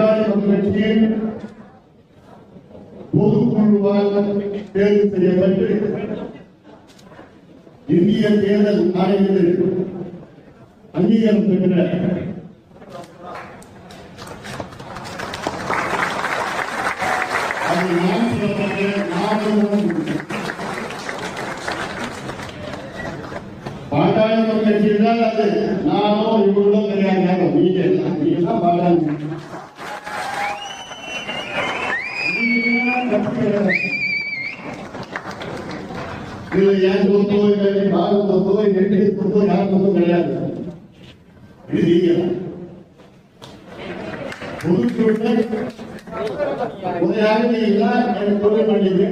பாட்டாளி மக்கள் கட்சியின் பொதுக்குழுவால் தேர்வு செய்யப்பட்டு இந்திய தேர்தல் ஆணையத்தில் அங்கீகாரம் பெற்ற பாட்டாளி மக்கள் கட்சியில் தான் அது நானும் இவங்களும் கிடையாது. நீங்க தான் பாட்டாளி இதுல என் சொத்தோ இல்லை பாரத சொத்தோ எட்டு சொத்தோ யார் சொத்தம் கிடையாது. இது நீங்க முறையாக நீங்க எனக்கு சொல்ல வேண்டியது.